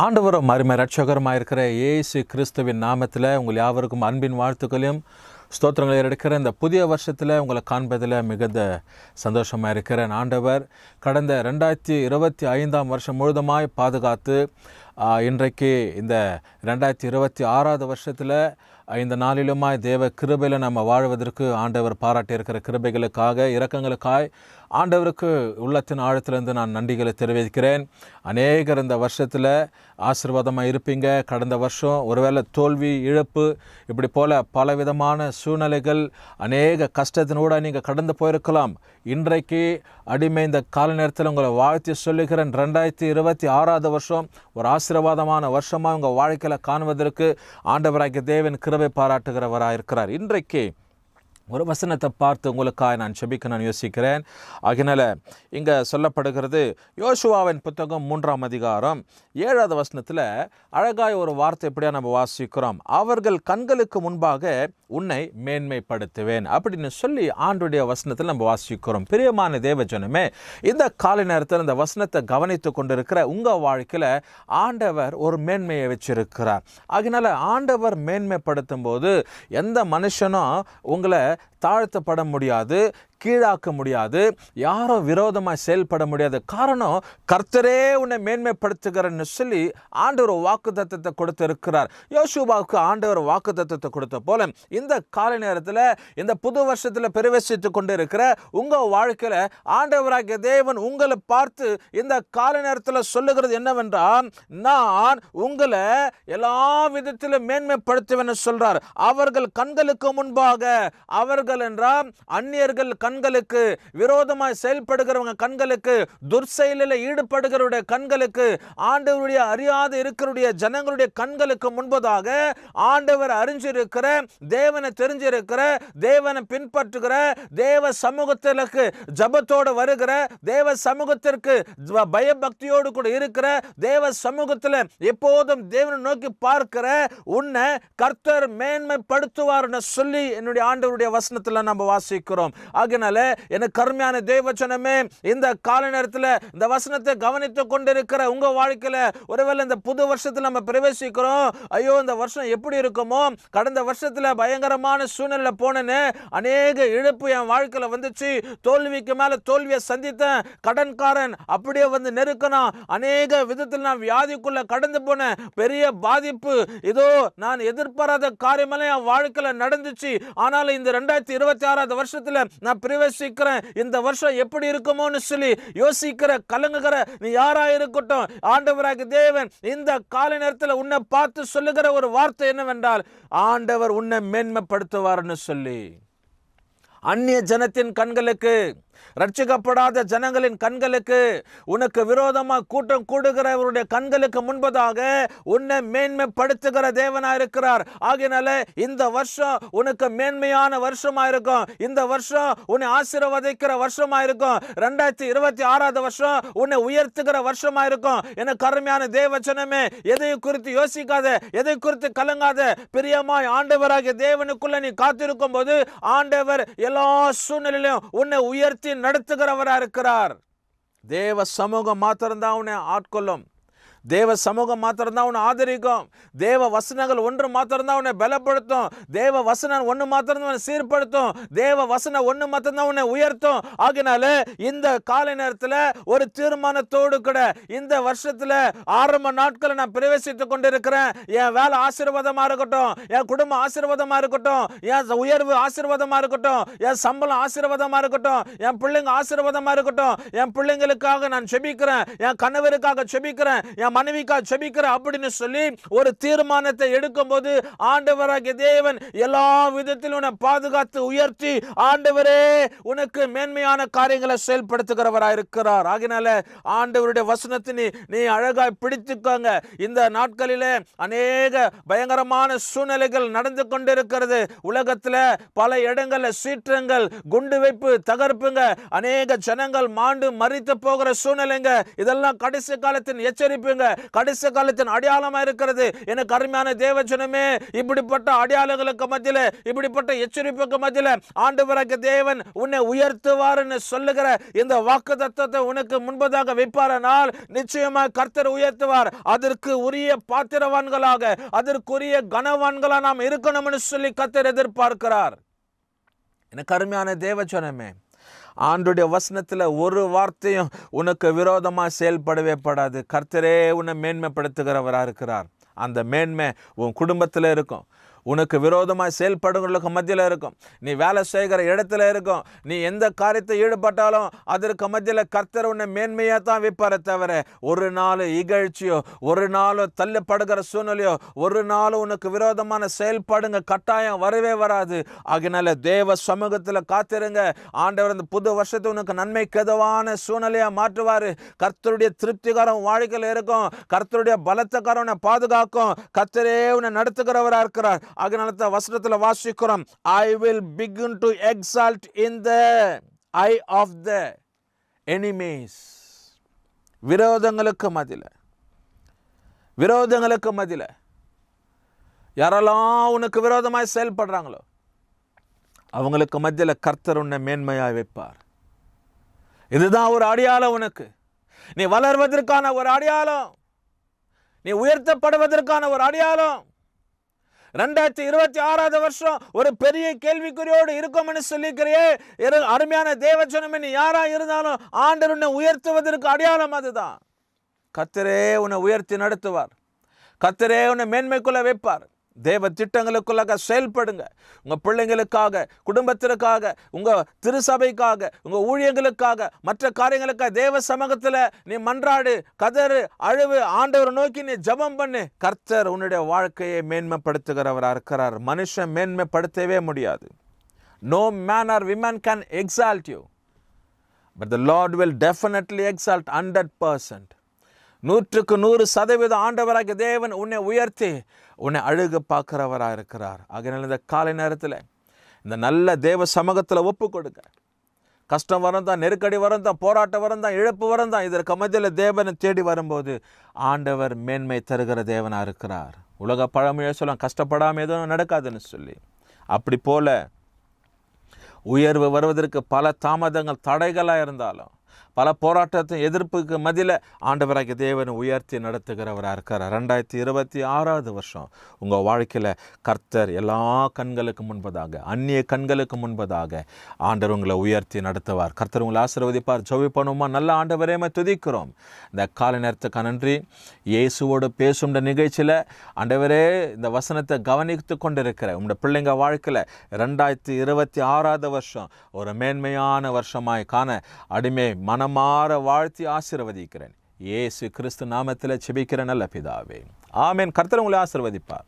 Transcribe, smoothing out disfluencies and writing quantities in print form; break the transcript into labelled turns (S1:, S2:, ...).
S1: ஆண்டவரும் அருமை ரட்சகருமாக இருக்கிற இயேசு கிறிஸ்துவின் நாமத்தில் உங்கள் யாவருக்கும் அன்பின் வாழ்த்துக்களையும் ஸ்தோத்திரங்களை எடுக்கிற இந்த புதிய வருஷத்தில் உங்களை காண்பதில் மிகுந்த சந்தோஷமாக இருக்கிறேன். ஆண்டவர் கடந்த 2025 வருஷம் முழுதுமாய் பாதுகாத்து இன்றைக்கு இந்த 2026 வருஷத்தில் இந்த நாளிலுமாய் தேவ கிருபையில் நம்ம வாழ்வதற்கு ஆண்டவர் பாராட்டியிருக்கிற கிருபைகளுக்காக இரக்கங்களுக்காய் ஆண்டவருக்கு உள்ளத்தின் ஆழத்திலிருந்து நான் நன்றிகளை தெரிவிக்கிறேன். அநேகர் இந்த வருஷத்தில் ஆசீர்வாதமாக இருப்பீங்க. கடந்த வருஷம் ஒருவேளை தோல்வி, இழப்பு, இப்படி போல் பலவிதமான சூழ்நிலைகள், அநேக கஷ்டத்தினோட நீங்கள் கடந்து போயிருக்கலாம். இன்றைக்கு அடிமை இந்த கால நேரத்தில் உங்களை வாழ்த்தி சொல்லுகிறேன். 2026 வருஷம் ஒரு ஆசீர்வாதமான வருஷமாக உங்கள் வாழ்க்கையில் காணுவதற்கு ஆண்டவராகிய தேவன் கிருபை பாராட்டுகிறவராக இருக்கிறார். இன்றைக்கு ஒரு வசனத்தை பார்த்து உங்களுக்காக நான் செபிக்க நான் யோசிக்கிறேன். ஆகினால இங்கே சொல்லப்படுகிறது, யோசுவாவின் புத்தகம் 3ஆம் அதிகாரம் 7வது வசனத்தில் அழகாய் ஒரு வார்த்தை எப்படியா நம்ம வாசிக்கிறோம். அவர்கள் கண்களுக்கு முன்பாக உன்னை மேன்மைப்படுத்துவேன் அப்படின்னு சொல்லி ஆண்டுடைய வசனத்தில் நம்ம வாசிக்கிறோம். பிரியமான தேவஜனமே, இந்த காலை நேரத்தில் இந்த வசனத்தை கவனித்து கொண்டிருக்கிற உங்கள் வாழ்க்கையில் ஆண்டவர் ஒரு மேன்மையை வச்சிருக்கிறார். ஆகினால ஆண்டவர் மேன்மைப்படுத்தும் போது எந்த மனுஷனும் உங்களை தாழ்த்தப்பட முடியாது, கீழாக்க முடியாது, யாரும் விரோதமாக செயல்பட முடியாது. காரணம், கர்த்தரே உன்னை மேன்மைப்படுத்துகிறன்னு சொல்லி ஆண்டவர் வாக்குத்தத்தத்தை கொடுத்து இருக்கிறார். யோசுவாவுக்கு ஆண்டவர் வாக்குத்தத்தத்தை கொடுத்த போல இந்த காலை நேரத்தில் இந்த புது வருஷத்தில் பிரவேசித்து கொண்டு இருக்கிற உங்கள் வாழ்க்கையில் ஆண்டவராகிய தேவன் உங்களை பார்த்து இந்த காலை நேரத்தில் சொல்லுகிறது என்னவென்றால், நான் உங்களை எல்லா விதத்திலும் மேன்மைப்படுத்துவேன்னு சொல்றார். அவர்கள் கண்களுக்கு முன்பாக, அவர்கள் என்றால் அந்நியர்கள் கண்களுக்கு, விரோதமாய் செயல்படுகிறவங்க கண்களுக்கு, துர்செயலில் ஈடுபடுகிறவருடைய கண்களுக்கு, ஆண்டவருடைய அறியாது இருக்கிற ஜனங்களுடைய கண்களுக்கு முன்பதாக ஆண்டவர் அறிஞ்சிருக்கிற, தேவனை தெரிஞ்சிருக்கிற, தேவனை பின்பற்றுகிற, தேவ சமூகத்திற்கு ஜபத்தோடு வருகிற, தேவ சமூகத்திற்கு பயபக்தியோடு கூட இருக்கிற, தேவ சமூகத்தில் எப்போதும் தேவனை நோக்கி பார்க்கிற உன்னை கர்த்தர் மேன்மைப்படுத்துவார்னு சொல்லி என்னுடைய ஆண்டவருடைய வசனத்தில் நம்ம வாசிக்கிறோம். ஆகினால எனக்கு கருமையான தேவச்சனமே, இந்த கால நேரத்தில் இந்த வசனத்தை கவனித்துக் கொண்டிருக்கிற உங்க வாழ்க்கையில ஒருவேளை இந்த புது வருஷத்துல நம்ம பிரவேசிக்கிறோம். ஐயோ, இந்த வருஷம் எப்படி இருக்குமோ, கடந்த வருஷத்துல பயங்கரமான சூழ்நிலை போனேன்னு, அநேக இழப்பு என் வாழ்க்கையில வந்துச்சு, தோல்விக்கு மேல தோல்வியை சந்தித்தேன், கடன்காரன் அப்படியே வந்து நெருக்கணும், அநேக விதத்தில் நான் வியாதிக்குள்ள கடந்து போனேன், பெரிய பாதிப்பு, இதோ நான் எதிர்பாராத காரியமெல்லாம் என் வாழ்க்கையில நடந்துச்சு. ஆனாலும் இந்த 2026 வருஷத்துல நான் பிரவேசிக்கிறேன், இந்த வருஷம் எப்படி இருக்குமோன்னு சொல்லி யோசிக்கிற, கலங்குகிற நீ யாரா இருக்கட்டும், ஆண்டவராகிய தேவன் இந்த காலை நேரத்தில் உன்னை பார்த்து சொல்லுகிற ஒரு வார்த்தை என்னவென்றால், ஆண்டவர் உன்னை மேன்மைப்படுத்துவார்னு சொல்லி. அந்நிய ஜனத்தின் கண்களுக்கு, ரட்சிக்கப்படாத ஜனங்களின் கண்களுக்கு, உனக்கு விரோதமாக கூட்டம் கூடுகிறவருடைய கண்களுக்கு முன்பதாக உன்னை மேன்மைப்படுத்துகிற தேவனா இருக்கிறார். ஆகினால இந்த வருஷம் உனக்கு மேன்மையான வருஷமா இருக்கும். இந்த வருஷம் உன்னை ஆசீர்வதிக்கிற வருஷமா இருக்கும். 2026 வருஷம் உன்னை உயர்த்துகிற வருஷமா இருக்கும். என கருமையான தேவச்சனமே, எதை குறித்து யோசிக்காத, எதை குறித்து கலங்காத, பிரியமாய் ஆண்டவராகிய தேவனுக்குள்ள நீ காத்திருக்கும் போது ஆண்டவர் எல்லா சூழ்நிலையிலும் உன்னை உயர்த்தி நடத்துகிறவரா இருக்கிறார். தேவ சமூகம் மாத்திரம்தான் உன்னை ஆட்கொள்ளும். தேவ சமூகம் மாத்திரம்தான் உன்னை ஆதரிக்கும். தேவ வசனங்கள் ஒன்று மாத்திரம்தான் உன்னை பலப்படுத்தும். தேவ வசனம் ஒன்று மாத்திரம்தான் உன்னை சீர்படுத்தும். தேவ வசனம் ஒன்று மாத்திரம்தான் உன்னை உயர்த்தும். ஆகினால இந்த காலை நேரத்தில் ஒரு தீர்மானத்தோடு கூட இந்த வருஷத்துல ஆரம்ப நாட்களை நான் பிரவேசித்துக் கொண்டிருக்கிறேன். என் வேலை ஆசீர்வாதமா இருக்கட்டும், என் குடும்பம் ஆசீர்வாதமா இருக்கட்டும், என் உயர்வு ஆசீர்வாதமா இருக்கட்டும், என் சம்பளம் ஆசீர்வாதமா இருக்கட்டும், என் பிள்ளைங்க ஆசீர்வாதமா இருக்கட்டும், என் பிள்ளைங்களுக்காக நான் செபிக்கிறேன், என் கணவருக்காக செபிக்கிறேன், என் மனைவிக்காக செபிக்கிறேன் அப்படின்னு சொல்லி ஒரு தீர்மானத்தை எடுக்கும் போது ஆண்டவராகிய தேவன் எல்லா விதத்திலும் உன்னை பாதுகாத்து உயர்த்தி ஆண்டவரே உனக்கு மேன்மையான காரியங்களை செயல்படுத்துகிறவராக இருக்கிறார். ஆகினால ஆண்டவருடைய வசனத்தை நீ அழகாய் பிடித்துக்கோங்க. இந்த நாட்களிலே அநேக பயங்கரமான சூழ்நிலைகள் நடந்து கொண்டிருக்கிறது. உலகத்தில் பல இடங்களில் சீற்றங்கள், குண்டு வைப்பு, தகர்ப்புங்க, அநேக ஜனங்கள் மாண்டு மரித்து போகிற சூழ்நிலைங்க. இதெல்லாம் கடைசி காலத்தின் எச்சரிப்புங்க. செயல்படுங்க. கடைசி காலத்தின் அடையாளமா இருக்கிறது. எனக்கு அருமையான தேவஜனமே, இப்படிப்பட்ட அடையாளங்களுக்கு மத்தியில, இப்படிப்பட்ட எச்சரிப்புக்கு மத்தியில ஆண்டவராகிய தேவன் உன்னை உயர்த்துவார்னு சொல்லுகிற இந்த வாக்குத்தத்தத்தை உனக்கு முன்பதாக வைப்பாரனால் நிச்சயமாக கர்த்தர் உயர்த்துவார். அதற்கு உரிய பாத்திரவான்களாக, அதற்குரிய கனவான்களா நாம் இருக்கணும்னு சொல்லி கர்த்தர் எதிர்பார்க்கிறார். எனக்கு அருமையான தேவஜனமே, ஆண்டுடைய வசனத்தில் ஒரு வார்த்தையும் உனக்கு விரோதமாக செயல்படவே படாது. கர்த்தரே உன்னை மேன்மைப்படுத்துகிறவராக இருக்கிறார். அந்த மேன்மை உன் குடும்பத்தில் இருக்கும், உனக்கு விரோதமாக செயல்படுங்களுக்கு மத்தியில் இருக்கும், நீ வேலை செய்கிற இடத்துல இருக்கும், நீ எந்த காரியத்தை ஈடுபட்டாலும் அதற்கு மத்தியில் கர்த்தர் உன்னை மேன்மையாக தான் வைப்பாரே தவிர ஒரு நாள் இகழ்ச்சியோ, ஒரு நாள் தள்ளப்படுகிற சூழ்நிலையோ, ஒரு நாள் உனக்கு விரோதமான செயல்பாடுங்க கட்டாயம் வரவே வராது. ஆகினால தேவ சமூகத்தில் காத்திருங்க. ஆண்டவர் அந்த புது வருஷத்தை உனக்கு நன்மைக்கு எதுவான சூழ்நிலையாக மாற்றுவார். கர்த்தருடைய திருப்திகரம் வாழ்க்கையில் இருக்கும். கர்த்தருடைய பலத்தக்காரம் உன்னை பாதுகாக்கும். கர்த்தரே உன்னை நடத்துகிறவராக இருக்கிறார். அதனால தான் வசனத்தில் வாசிக்கிறோம், I will begin to exalt in the eye of the enemies. விரோதங்களுக்கு மத்தியில யாரெல்லாம் உனக்கு விரோதமாய் செயல்படுறாங்களோ அவங்களுக்கு மத்தியில் கர்த்தர் உன்னை மேன்மையாய் வைப்பார். இதுதான் ஒரு அடையாளம். உனக்கு நீ வளர்வதற்கான ஒரு அடையாளம், நீ உயர்த்தப்படுவதற்கான ஒரு அடையாளம். 2026 வருஷம் ஒரு பெரிய கேள்விக்குறியோடு இருக்கும்னு சொல்லிக்கிறியே. அருமையான தேவஜனமே, நீ யாரா இருந்தாலும் ஆண்டவர் உன்னை உயர்த்துவதற்கு அடையாளம் அதுதான். கர்த்தரே உன்னை உயர்த்தி நடத்துவார். கர்த்தரே உன்னை மேன்மைக்குள்ள வைப்பார். தேவ திட்டங்களுக்குள்ளாக செயல்படுங்க. உங்கள் பிள்ளைங்களுக்காக, குடும்பத்திற்காக, உங்கள் திருசபைக்காக, உங்கள் ஊழியர்களுக்காக, மற்ற காரியங்களுக்காக தேவ சமூகத்தில் நீ மன்றாடு, கதறு, அழுவு, ஆண்டவர் நோக்கி நீ ஜெபம் பண்ணு. கர்த்தர் உன்னுடைய வாழ்க்கையை மேன்மைப்படுத்துகிறவராக இருக்கிறார். மனுஷன் மேன்மைப்படுத்தவே முடியாது. No man or woman can exalt you, but the Lord will definitely exalt 100%. 100% ஆண்டவராகிய தேவன் உன்னை உயர்த்தி உன்னை அழுக பார்க்கிறவராக இருக்கிறார். ஆகையால் இந்த காலை நேரத்தில் இந்த நல்ல தேவ சமூகத்தில் ஒப்பு கொடுங்க. கஷ்டம் வரும் தான், நெருக்கடி வரும் தான், போராட்டம் வரும் தான், இழப்பு வரும் தான், இதற்கு மத்தியில் தேவனை தேடி வரும்போது ஆண்டவர் மேன்மை தருகிற தேவனாக இருக்கிறார். உலக பழமொழியை சொல்லலாம், கஷ்டப்படாமல் எதுவும் நடக்காதுன்னு சொல்லி. அப்படி போல உயர்வு வருவதற்கு பல தாமதங்கள், தடைகளாக இருந்தாலும், பல போராட்டத்தின் எதிர்ப்புக்கு மத்தியில் ஆண்டவராகிய தேவனை உயர்த்தி நடத்துகிறவராக இருக்கிறார். 2026 வருஷம் உங்கள் வாழ்க்கையில் கர்த்தர் எல்லா கண்களுக்கு முன்பதாக, அந்நிய கண்களுக்கு முன்பதாக ஆண்டவர் உங்களை உயர்த்தி நடத்துவார். கர்த்தர் உங்களை ஆசீர்வதிப்பார். ஜெபம் பண்ணுவோமா? நல்ல ஆண்டவரே துதிக்கிறோம். இந்த காலை நேரத்துக்கு நன்றி. இயேசுவோடு பேசும் நிகழ்ச்சியில் ஆண்டவரே இந்த வசனத்தை கவனித்து கொண்டிருக்கிற உங்களுடைய பிள்ளைங்க வாழ்க்கையில் 2026 வருஷம் ஒரு மேன்மையான வருஷமாய் காண அடிமை மனமாற வாழ்த்தி ஆசீர்வதிக்கிறேன். இயேசு கிறிஸ்து நாமத்தில் ஜெபிக்கிற நல்ல பிதாவே, ஆமென். கர்த்தர் உங்களை ஆசீர்வதிப்பார்.